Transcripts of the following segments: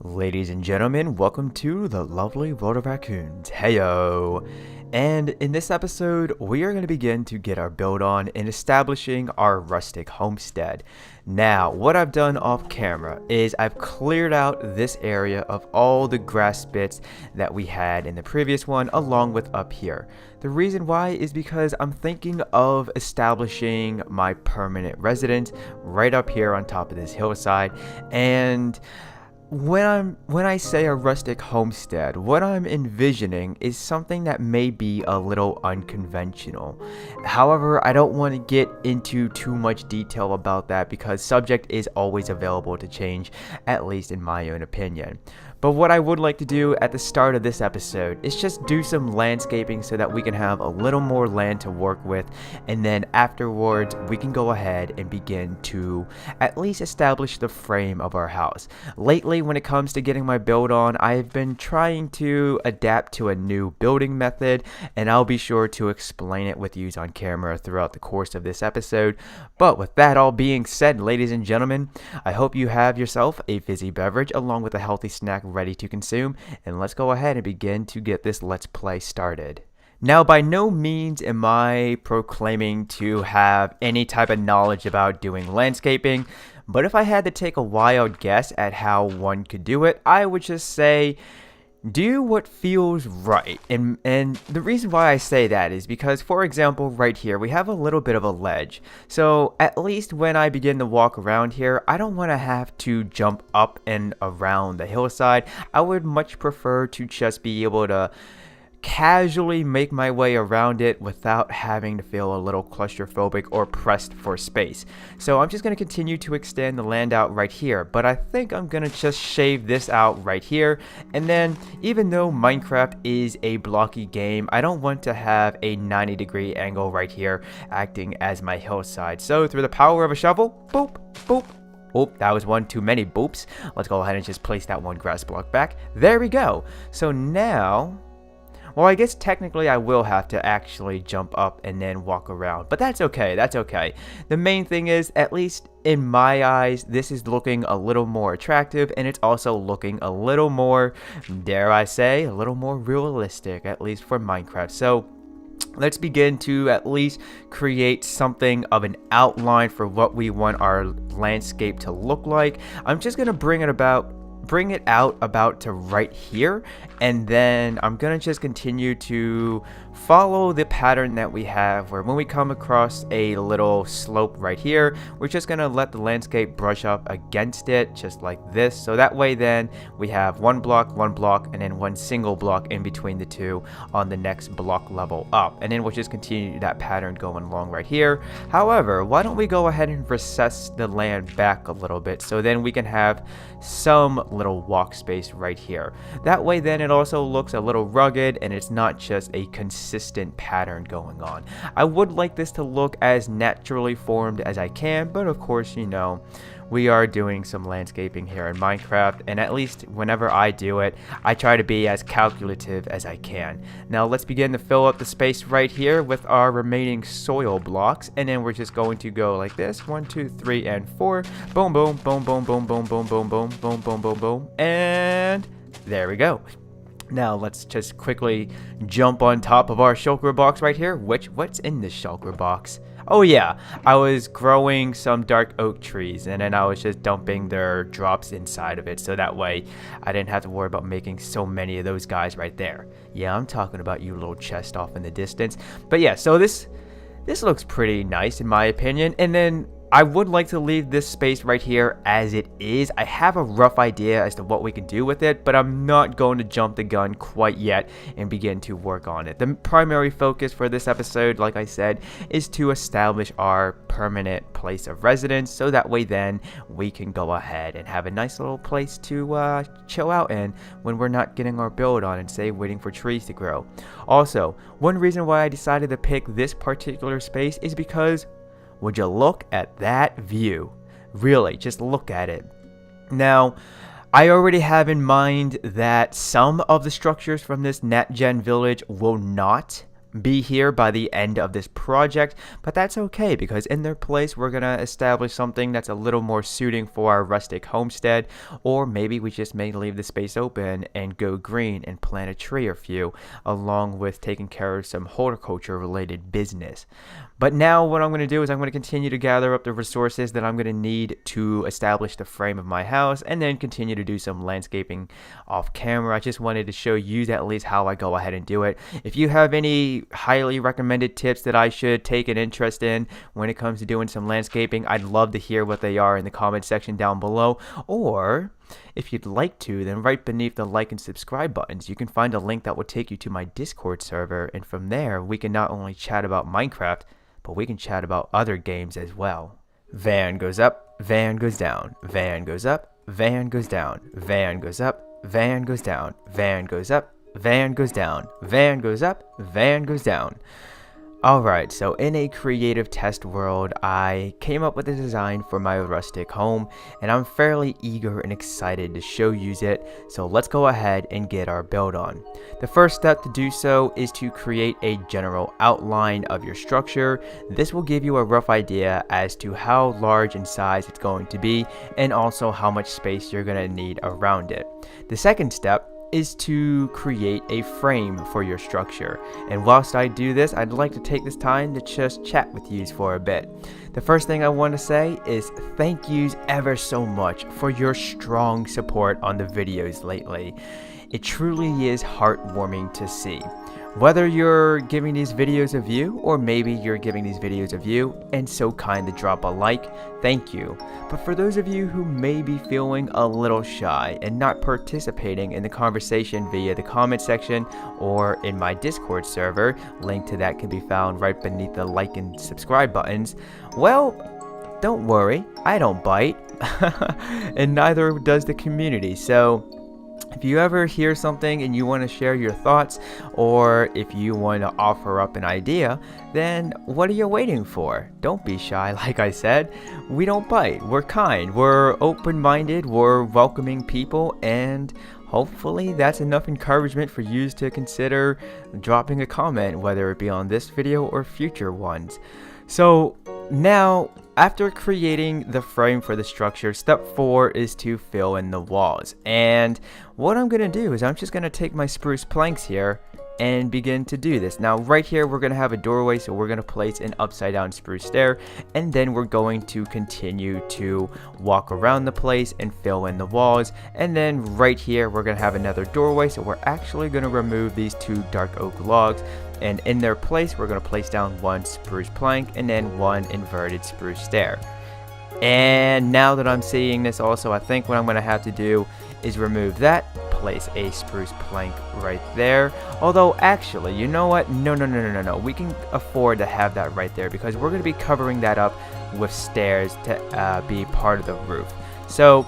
Ladies and gentlemen, welcome to the lovely World of Raccoons. Heyo! And in this episode, we are going to begin to get our build on in establishing our rustic homestead. Now, what I've done off camera is I've cleared out this area of all the grass bits that we had in the previous one, along with up here. The reason why is because I'm thinking of establishing my permanent residence right up here on top of this hillside, and when I say a rustic homestead, what I'm envisioning is something that may be a little unconventional. However, I don't want to get into too much detail about that because subject is always available to change, at least in my own opinion. But what I would like to do at the start of this episode is just do some landscaping so that we can have a little more land to work with, and then afterwards we can go ahead and begin to at least establish the frame of our house. Lately, when it comes to getting my build on, I've been trying to adapt to a new building method, and I'll be sure to explain it with you on camera throughout the course of this episode. But with that all being said, ladies and gentlemen, I hope you have yourself a fizzy beverage along with a healthy snack ready to consume, and let's go ahead and begin to get this Let's Play started. Now, by no means am I proclaiming to have any type of knowledge about doing landscaping, but if I had to take a wild guess at how one could do it, I would just say do what feels right. And the reason why I say that is because, for example, right here we have a little bit of a ledge, so at least when I begin to walk around here, I don't want to have to jump up and around the hillside. I would much prefer to just be able to casually make my way around it without having to feel a little claustrophobic or pressed for space. So I'm just going to continue to extend the land out right here, but I think I'm going to just shave this out right here. And then, even though Minecraft is a blocky game, I don't want to have a 90-degree angle right here acting as my hillside. So through the power of a shovel, boop, boop. Oh, that was one too many boops. Let's go ahead and just place that one grass block back. There we go. So now, well, I guess technically I will have to actually jump up and then walk around, but that's okay, that's okay. The main thing is, at least in my eyes, this is looking a little more attractive, and it's also looking a little more, dare I say, a little more realistic, at least for Minecraft. So let's begin to at least create something of an outline for what we want our landscape to look like. I'm just going to bring it out about to right here, and then I'm gonna just continue to follow the pattern that we have, where when we come across a little slope right here, we're just gonna let the landscape brush up against it just like this, so that way then we have one block, and then one single block in between the two on the next block level up, and then we'll just continue that pattern going along right here. However, why don't we go ahead and recess the land back a little bit, so then we can have some little walk space right here. That way then it also looks a little rugged, and it's not just a consistent pattern going on. I would like this to look as naturally formed as I can, but of course, you know, we are doing some landscaping here in Minecraft, and at least whenever I do it, I try to be as calculative as I can. Now let's begin to fill up the space right here with our remaining soil blocks, and then we're just going to go like this: 1, 2, 3, and 4. Boom, boom, boom, boom, boom, boom, boom, boom, boom, boom, boom, boom, boom, and there we go. Now let's just quickly jump on top of our shulker box right here. What's in this shulker box? Oh yeah, I was growing some dark oak trees, and then I was just dumping their drops inside of it, so that way I didn't have to worry about making so many of those guys right there. Yeah, I'm talking about you little chest off in the distance. But yeah, so this looks pretty nice in my opinion, and then I would like to leave this space right here as it is. I have a rough idea as to what we can do with it, but I'm not going to jump the gun quite yet and begin to work on it. The primary focus for this episode, like I said, is to establish our permanent place of residence, so that way then we can go ahead and have a nice little place to chill out in when we're not getting our build on and say waiting for trees to grow. Also, one reason why I decided to pick this particular space is because would you look at that view? Really, just look at it. Now, I already have in mind that some of the structures from this NatGen village will not be here by the end of this project, but that's okay because in their place we're gonna establish something that's a little more suiting for our rustic homestead, or maybe we just may leave the space open and go green and plant a tree or few, along with taking care of some horticulture related business. But now what I'm going to do is I'm going to continue to gather up the resources that I'm going to need to establish the frame of my house, and then continue to do some landscaping off camera. I just wanted to show you at least how I go ahead and do it. If you have any highly recommended tips that I should take an interest in when it comes to doing some landscaping, I'd love to hear what they are in the comment section down below. Or if you'd like to, then right beneath the like and subscribe buttons, you can find a link that will take you to my Discord server, and from there we can not only chat about Minecraft, but we can chat about other games as well. Van goes up, van goes down, van goes up, van goes down, van goes up, van goes down, van goes up, van goes down, van goes up, van goes down. Alright, so in a creative test world, I came up with a design for my rustic home, and I'm fairly eager and excited to show you it, so let's go ahead and get our build on. The first step to do so is to create a general outline of your structure. This will give you a rough idea as to how large in size it's going to be, and also how much space you're going to need around it. The second step is to create a frame for your structure, and whilst I do this, I'd like to take this time to just chat with you for a bit. The first thing I want to say is thank yous ever so much for your strong support on the videos lately. It truly is heartwarming to see. Whether you're giving these videos a view, or maybe you're giving these videos a view and so kind to drop a like, thank you. But for those of you who may be feeling a little shy and not participating in the conversation via the comment section or in my Discord server, link to that can be found right beneath the like and subscribe buttons, well, don't worry, I don't bite, and neither does the community. So if you ever hear something and you want to share your thoughts, or if you want to offer up an idea, then what are you waiting for? Don't be shy. Like I said, we don't bite. We're kind. We're open-minded. We're welcoming people, and hopefully that's enough encouragement for you to consider dropping a comment, whether it be on this video or future ones. So now, after creating the frame for the structure, step 4 is to fill in the walls. And what I'm going to do is I'm just going to take my spruce planks here and begin to do this. Now right here we're going to have a doorway, so we're going to place an upside down spruce stair, and then we're going to continue to walk around the place and fill in the walls. And then right here we're going to have another doorway, so we're actually going to remove these 2 dark oak logs, and in their place we're going to place down 1 spruce plank and then 1 inverted spruce stair. And now that I'm seeing this also, I think what I'm going to have to do is remove that, place a spruce plank right there. Although actually, you know what, no, we can afford to have that right there, because we're going to be covering that up with stairs to be part of the roof. So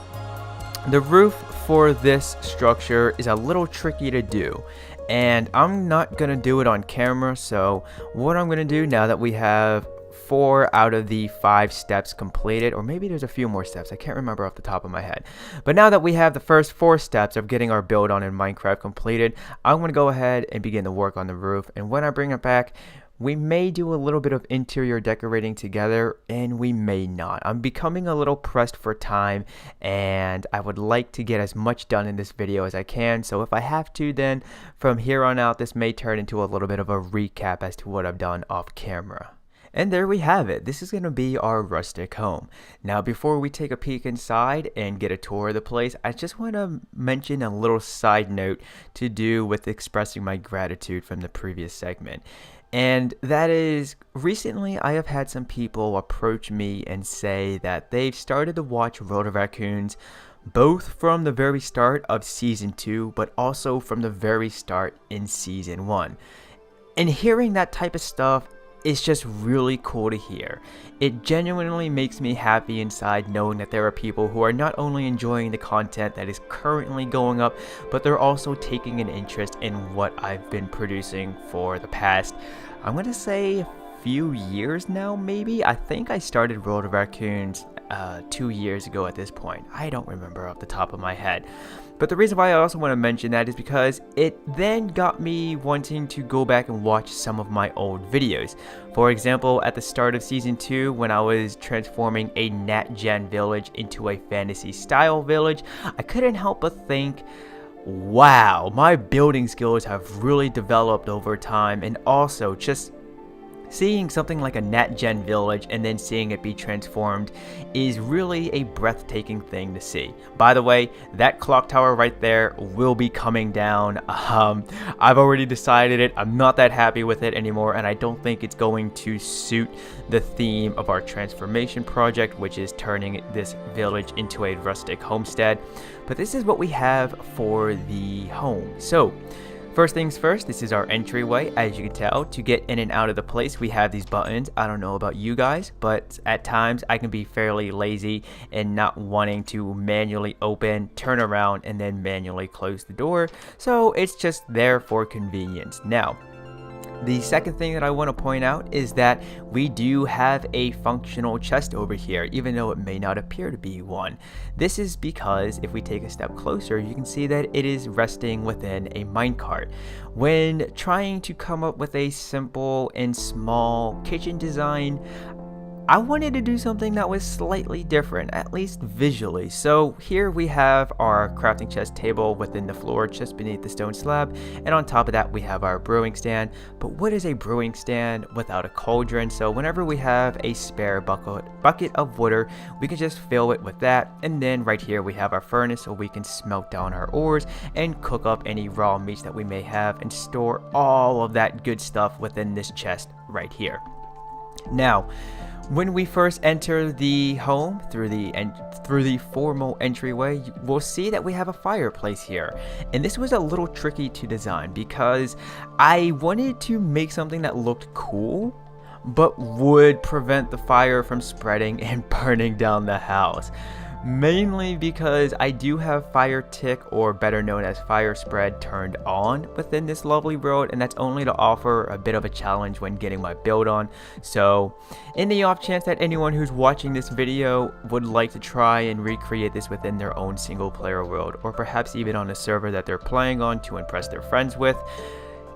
the roof for this structure is a little tricky to do, and I'm not going to do it on camera. So what I'm going to do, now that we have 4 out of the 5 steps completed, or maybe there's a few more steps, I can't remember off the top of my head, but now that we have the first 4 steps of getting our build on in Minecraft completed, I'm going to go ahead and begin to work on the roof. And when I bring it back, we may do a little bit of interior decorating together, and we may not. I'm becoming a little pressed for time, and I would like to get as much done in this video as I can. So if I have to, then from here on out, this may turn into a little bit of a recap as to what I've done off camera. And there we have it. This is going to be our rustic home. Now, before we take a peek inside and get a tour of the place, I just want to mention a little side note to do with expressing my gratitude from the previous segment. And that is, recently I have had some people approach me and say that they've started to watch World of Raccoons, both from the very start of Season 2, but also from the very start in Season 1. And hearing that type of stuff, it's just really cool to hear. It genuinely makes me happy inside knowing that there are people who are not only enjoying the content that is currently going up, but they're also taking an interest in what I've been producing for the past, I'm going to say, few years now maybe. I think I started World of Raccoons 2 years ago at this point. I don't remember off the top of my head. But the reason why I also want to mention that is because it then got me wanting to go back and watch some of my old videos. For example, at the start of Season 2, when I was transforming a Nat-Gen village into a fantasy-style village, I couldn't help but think, wow, my building skills have really developed over time, and also just seeing something like a Nat-Gen village and then seeing it be transformed is really a breathtaking thing to see. By the way, that clock tower right there will be coming down. I've already decided it. I'm not that happy with it anymore, and I don't think it's going to suit the theme of our transformation project, which is turning this village into a rustic homestead. But this is what we have for the home. So first things first, this is our entryway. As you can tell, to get in and out of the place, we have these buttons. I don't know about you guys, but at times I can be fairly lazy and not wanting to manually open, turn around, and then manually close the door. So it's just there for convenience. Now, the second thing that I want to point out is that we do have a functional chest over here, even though it may not appear to be one. This is because if we take a step closer, you can see that it is resting within a minecart. When trying to come up with a simple and small kitchen design, I wanted to do something that was slightly different, at least visually. So here we have our crafting chest table within the floor just beneath the stone slab, and on top of that we have our brewing stand. But what is a brewing stand without a cauldron? So whenever we have a spare bucket of water, we can just fill it with that, and then right here we have our furnace so we can smelt down our ores and cook up any raw meats that we may have and store all of that good stuff within this chest right here. Now, when we first enter the home through the formal entryway, we'll see that we have a fireplace here. And this was a little tricky to design because I wanted to make something that looked cool, but would prevent the fire from spreading and burning down the house. Mainly because I do have fire tick, or better known as fire spread, turned on within this lovely world, and that's only to offer a bit of a challenge when getting my build on. So in the off chance that anyone who's watching this video would like to try and recreate this within their own single player world, or perhaps even on a server that they're playing on to impress their friends with,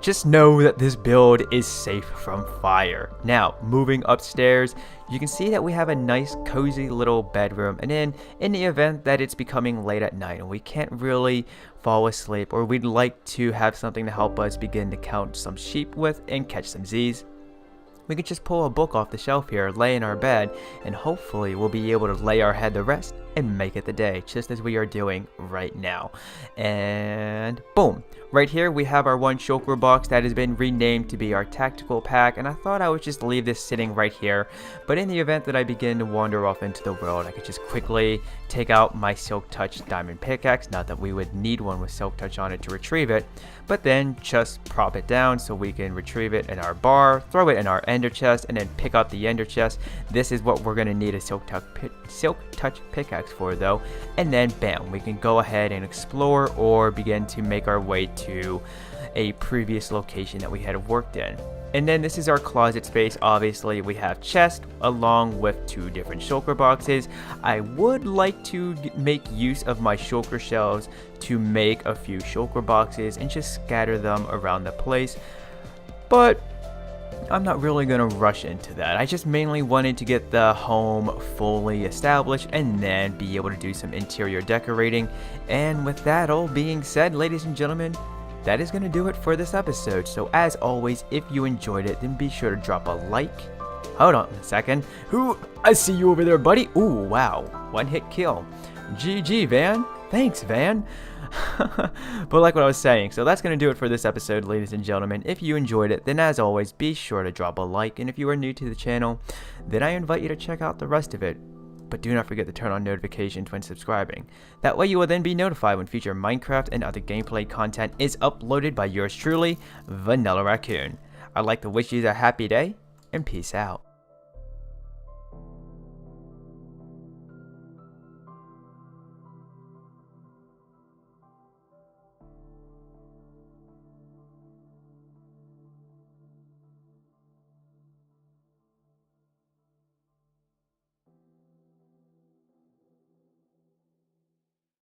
just know that this build is safe from fire. Now, moving upstairs, you can see that we have a nice cozy little bedroom, and then in the event that it's becoming late at night and we can't really fall asleep, or we'd like to have something to help us begin to count some sheep with and catch some Z's, we can just pull a book off the shelf here, lay in our bed, and hopefully we'll be able to lay our head to rest and make it the day, just as we are doing right now. And boom, right here we have our one shulker box that has been renamed to be our tactical pack, and I thought I would just leave this sitting right here, but in the event that I begin to wander off into the world, I could just quickly take out my Silk Touch diamond pickaxe. Not that we would need one with Silk Touch on it to retrieve it, but then just prop it down so we can retrieve it in our bar, throw it in our ender chest, and then pick up the ender chest. This is what we're going to need a Silk Touch pickaxe for though, and then bam, we can go ahead and explore or begin to make our way to a previous location that we had worked in. And then this is our closet space. Obviously we have chest along with two different shulker boxes. I would like to make use of my shulker shells to make a few shulker boxes and just scatter them around the place, but I'm not really going to rush into that. I just mainly wanted to get the home fully established and then be able to do some interior decorating. And with that all being said, ladies and gentlemen, that is going to do it for this episode. So as always, if you enjoyed it, then be sure to drop a like. Hold on a second. Ooh, I see you over there, buddy. Ooh, wow. One hit kill. GG, Van. Thanks, Van. But like what I was saying, so that's going to do it for this episode, ladies and gentlemen. If you enjoyed it, then as always, be sure to drop a like. And if you are new to the channel, then I invite you to check out the rest of it. But do not forget to turn on notifications when subscribing. That way you will then be notified when future Minecraft and other gameplay content is uploaded by yours truly, Vanillaraccoon. I'd like to wish you a happy day, and peace out.